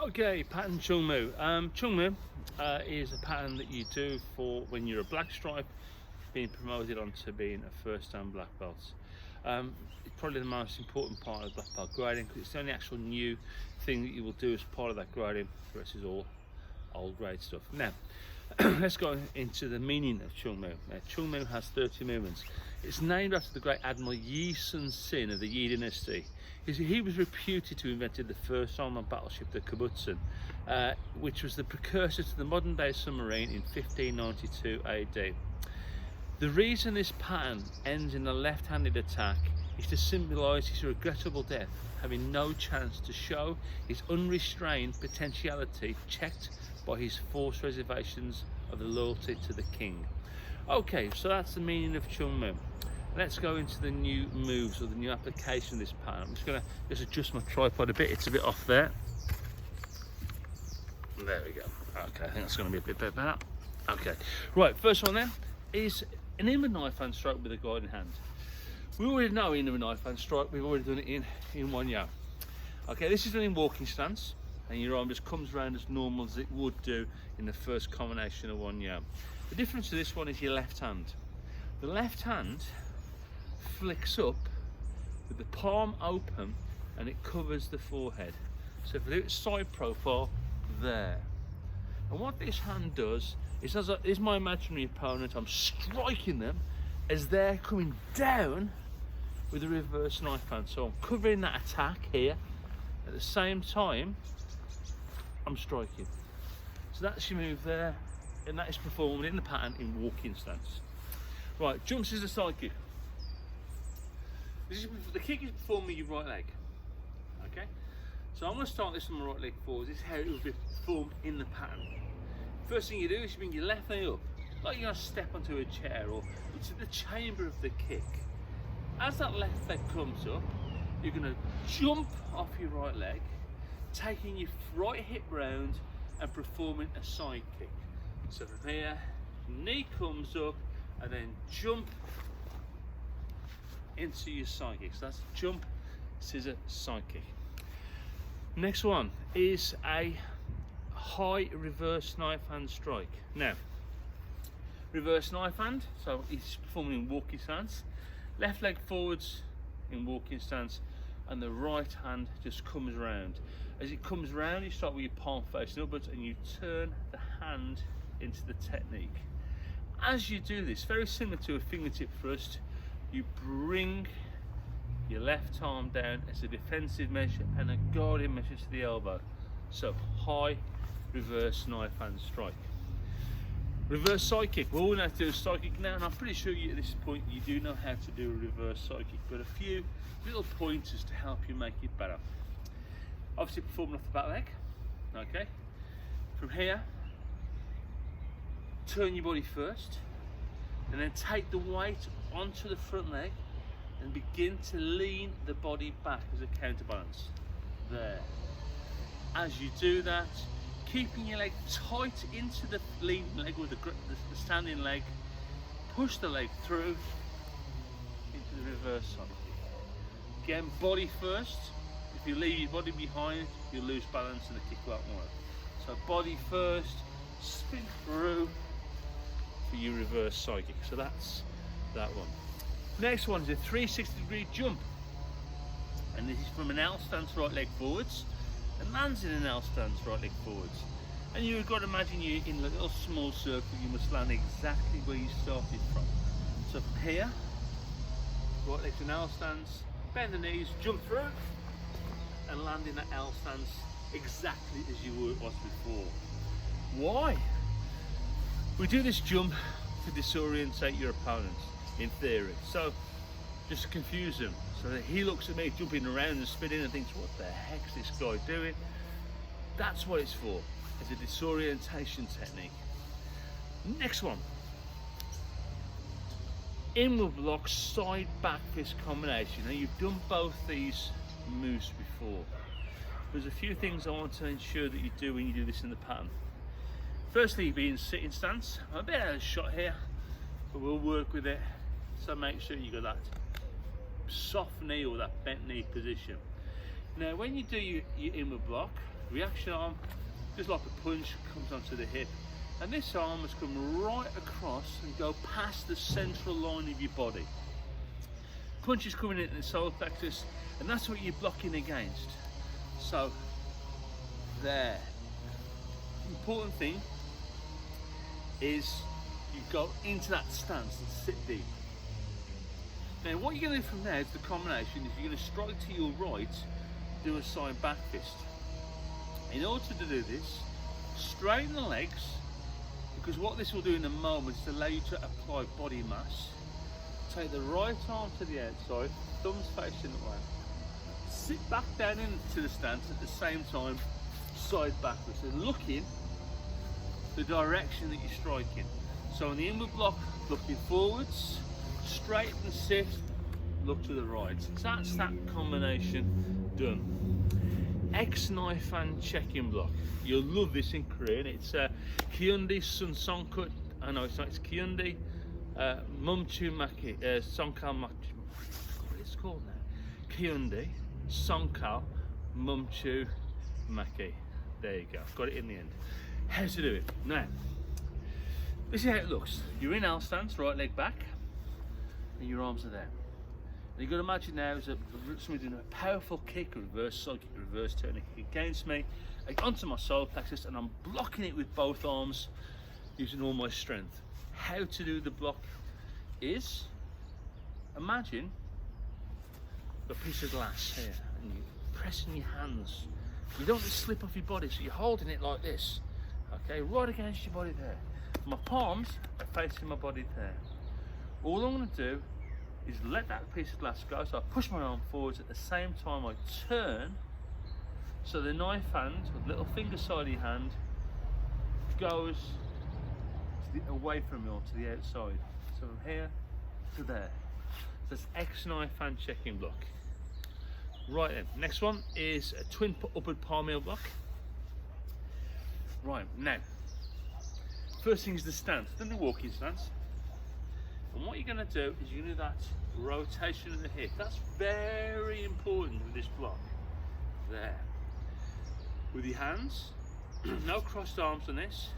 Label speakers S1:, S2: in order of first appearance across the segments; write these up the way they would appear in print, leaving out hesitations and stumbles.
S1: Okay, pattern Choong. Choong is a pattern that you do for when you're a black stripe being promoted onto being a first time black belt. It's probably the most important part of black belt grading because it's the only actual new thing that you will do as part of that grading. The rest is all old grade stuff. Now, let's go into the meaning of Choong. Now, Choong has 30 movements. It's named after the great Admiral Yi Sun Sin of the Yi dynasty. He was reputed to have invented the first armoured battleship, the Kaibutsu, which was the precursor to the modern day submarine in 1592 AD. The reason this pattern ends in a left-handed attack is to symbolise his regrettable death, having no chance to show his unrestrained potentiality checked by his forced reservations of the loyalty to the king. Okay, so that's the meaning of Choong. Let's go into the new moves or the new application of this pattern. I'm just going to adjust my tripod a bit, it's a bit off there. There we go. Okay, I think that's going to be a bit better. Okay, right, first one then is an inward knife hand stroke with a guiding hand. We already know inward knife hand stroke, we've already done it in one yao. Okay, this is done in walking stance, and your arm just comes around as normal as it would do in the first combination of one yao. The difference to this one is your left hand. The left hand flicks up with the palm open and it covers the forehead. So if I do it side profile, there. And what this hand does is, as is my imaginary opponent, I'm striking them as they're coming down with a reverse knife hand. So I'm covering that attack here, at the same time I'm striking. So that's your move there, and that is performed in the pattern in walking stance. Right, jumps is a side kick. The kick is performed with your right leg. Okay, so I'm going to start this on my right leg forward. This is how it will be performed in the pattern. First thing you do is you bring your left leg up, like you're going to step onto a chair or into the chamber of the kick. As that left leg comes up, you're going to jump off your right leg, taking your right hip round and performing a side kick. So from here, knee comes up and then jump into your side kick. So that's jump, scissor, side kick. Next one is a high reverse knife hand strike. Now, reverse knife hand, so it's performing in walking stance. Left leg forwards in walking stance, and the right hand just comes round. As it comes round, you start with your palm facing upwards and you turn the hand into the technique. As you do this, very similar to a fingertip thrust, you bring your left arm down as a defensive measure and a guarding measure to the elbow. So high reverse knife hand strike. Reverse side kick. Well, all we know how to do a side kick now, and I'm pretty sure you, at this point you do know how to do a reverse side kick, but a few little pointers to help you make it better. Obviously performing off the back leg. Okay, from here, turn your body first and then take the weight onto the front leg and begin to lean the body back as a counterbalance. There. As you do that, keeping your leg tight into the leaning leg with the standing leg, push the leg through into the reverse side kick. Again, body first. If you leave your body behind, you'll lose balance and the kick won't work. So body first, spin through for your reverse side kick. So that's that one. Next one is a 360-degree jump, and this is from an L stance, right leg forwards, and lands in an L stance, right leg forwards. And you've got to imagine you're in a little small circle. You must land exactly where you started from. So from here, right leg to an L stance, bend the knees, jump through, and land in that L stance exactly as you was before. Why? We do this jump to disorientate your opponents, in theory. So just to confuse him, so that he looks at me jumping around and spinning and thinks, what the heck's this guy doing? That's what it's for, as a disorientation technique. Next one, inward block, side back fist combination. Now you've done both these moves before. There's a few things I want to ensure that you do when you do this in the pattern. Firstly, be in sitting stance. I'm a bit out of shot here, but we'll work with it. So make sure you got that soft knee or that bent knee position. Now when you do your inward block, reaction arm, just like a punch, comes onto the hip. And this arm must come right across and go past the central line of your body. Punch is coming into the solar plexus, and that's what you're blocking against. So, there. The important thing is you go into that stance and sit deep. Now what you're going to do from there is the combination is you're going to strike to your right, do a side back fist. In order to do this, straighten the legs, because what this will do in a moment is allow you to apply body mass. Take the right arm to the outside, thumbs facing the way. Sit back down into the stance at the same time, side backwards, and looking the direction that you're striking. So in the inward block, looking forwards, straight and sit, look to the right. So that's that combination done. X-knife and check-in block. You'll love this in Korean. It's Kyundi Sun Sonkut. I know it's Kyundi Mumchu Maki Sonkal Maki. What it's called now? Kyundi Sonkal Mumchu Maki. There you go. Got it in the end. How to do it now? This is how it looks. You're in L stance, right leg back, and your arms are there. And you've got to imagine now is somebody doing a powerful kick, a reverse side kick, a reverse turning kick against me, onto my solar plexus, and I'm blocking it with both arms using all my strength. How to do the block is, imagine a piece of glass here, and you're pressing your hands. You don't want to slip off your body, so you're holding it like this, okay, right against your body there. My palms are facing my body there. All I'm going to do is let that piece of glass go, so I push my arm forwards at the same time I turn, so the knife hand, or the little finger side of your hand, goes away from me or to the outside. So from here to there. So that's X-knife hand check-in block. Right then, next one is a twin upward palm heel block. Right, now, first thing is the stance, then the walking stance. And what you're going to do is you're going to do that rotation of the hip. That's very important with this block. There. With your hands, no crossed arms on this.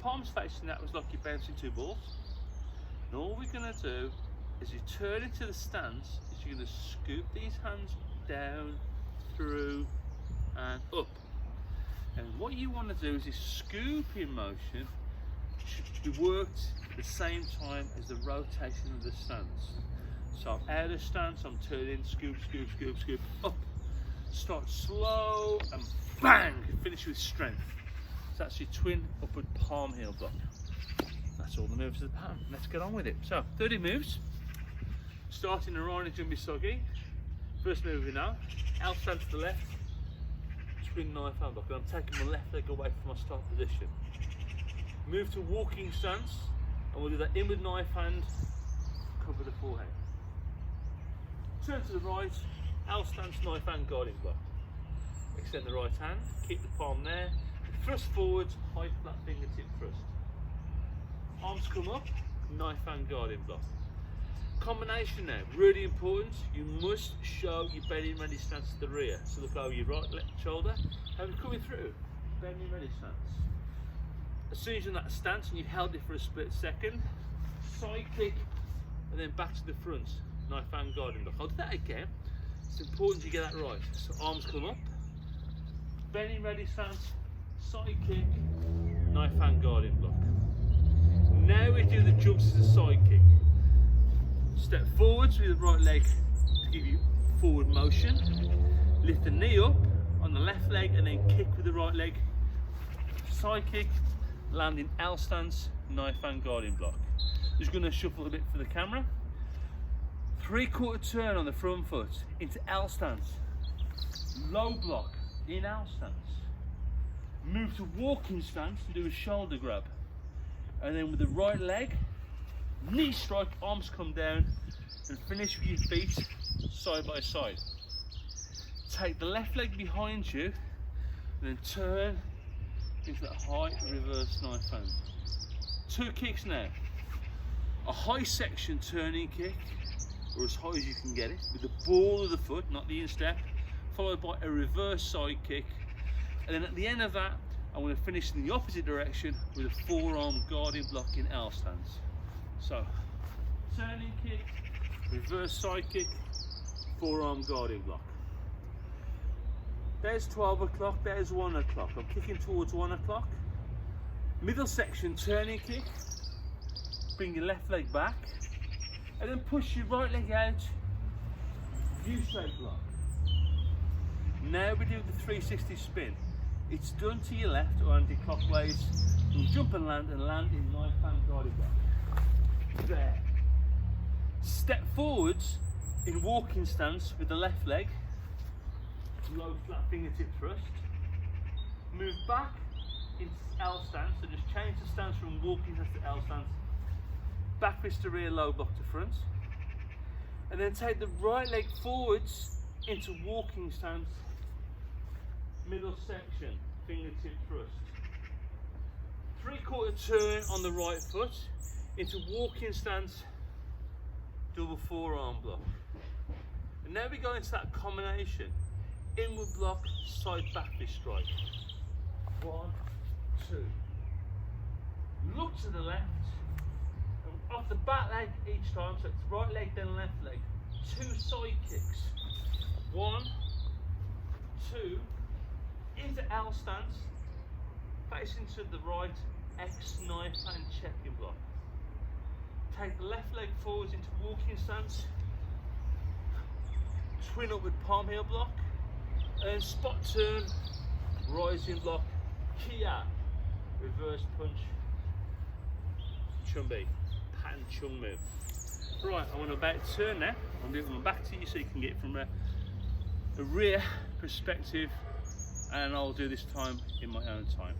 S1: Palms facing that was like you're bouncing two balls. And all we're going to do is you turn into the stance, is you're going to scoop these hands down, through, and up. And what you want to do is this scooping motion should be worked at the same time as the rotation of the stance. So out of stance, I'm turning, scoop, scoop, scoop, scoop, up. Start slow and bang, finish with strength. So that's your twin upward palm heel block. That's all the moves of the pattern. Let's get on with it. So 30 moves, starting the Rhino Jumbi Sogi. First move we know, L stance to the left, twin knife hand block, and I'm taking my left leg away from my start position. Move to walking stance, and we'll do that inward knife hand, cover the forehead. Turn to the right, L stance, knife hand, guarding block. Extend the right hand, keep the palm there, thrust forwards, high flat fingertip thrust. Arms come up, knife hand, guarding block. Combination now, really important. You must show your belly ready stance to the rear. So look over your right left shoulder, and coming through, belly ready stance. As soon as you're in that stance and you've held it for a split second, side kick, and then back to the front, knife hand guarding block. I'll do that again. It's important you get that right. So arms come up, belly ready stance, side kick, knife hand guarding block. Now we do the jumps as a side kick. Step forwards with the right leg to give you forward motion. Lift the knee up on the left leg and then kick with the right leg. Side kick, landing L stance, knife hand guarding block. Just going to shuffle a bit for the camera. 3/4 turn on the front foot into L stance. Low block in L stance. Move to walking stance and do a shoulder grab. And then with the right leg, knee strike, arms come down, and finish with your feet side by side. Take the left leg behind you, and then turn into that high reverse knife hand. 2 kicks now. A high section turning kick, or as high as you can get it, with the ball of the foot, not the instep, followed by a reverse side kick, And then at the end of that, I'm going to finish in the opposite direction with a forearm guarding block in L stance. So, turning kick, reverse side kick, forearm guarding block. There's 12 o'clock, there's 1 o'clock. I'm kicking towards 1 o'clock. Middle section, turning kick. Bring your left leg back. And then push your right leg out. U-shaped block. Now we do the 360 spin. It's done to your left or anti-clockwise. You'll jump and land in knife hand guarded block. There. Step forwards in walking stance with the left leg. Low flat fingertip thrust. Move back into L stance, so just change the stance from walking stance to L stance. Back fist to rear, low block to front. And then take the right leg forwards into walking stance. Middle section, fingertip thrust. 3/4 turn on the right foot into walking stance, double forearm block. And now we go into that combination. Inward block, side back fist strike. 1, 2. Look to the left. And off the back leg each time, so it's right leg then left leg. 2 side kicks. 1, 2. Into L stance, facing to the right, X knife and checking block. Take the left leg forwards into walking stance, twin upward palm heel block, and spot turn, rising block, Kia, reverse punch, Chumbi, pan chung move. Right, I'm going to about turn now. I'm going to come back to you so you can get from a rear perspective, and I'll do this time in my own time.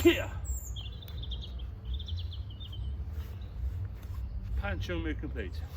S1: Here. Pan chung move complete.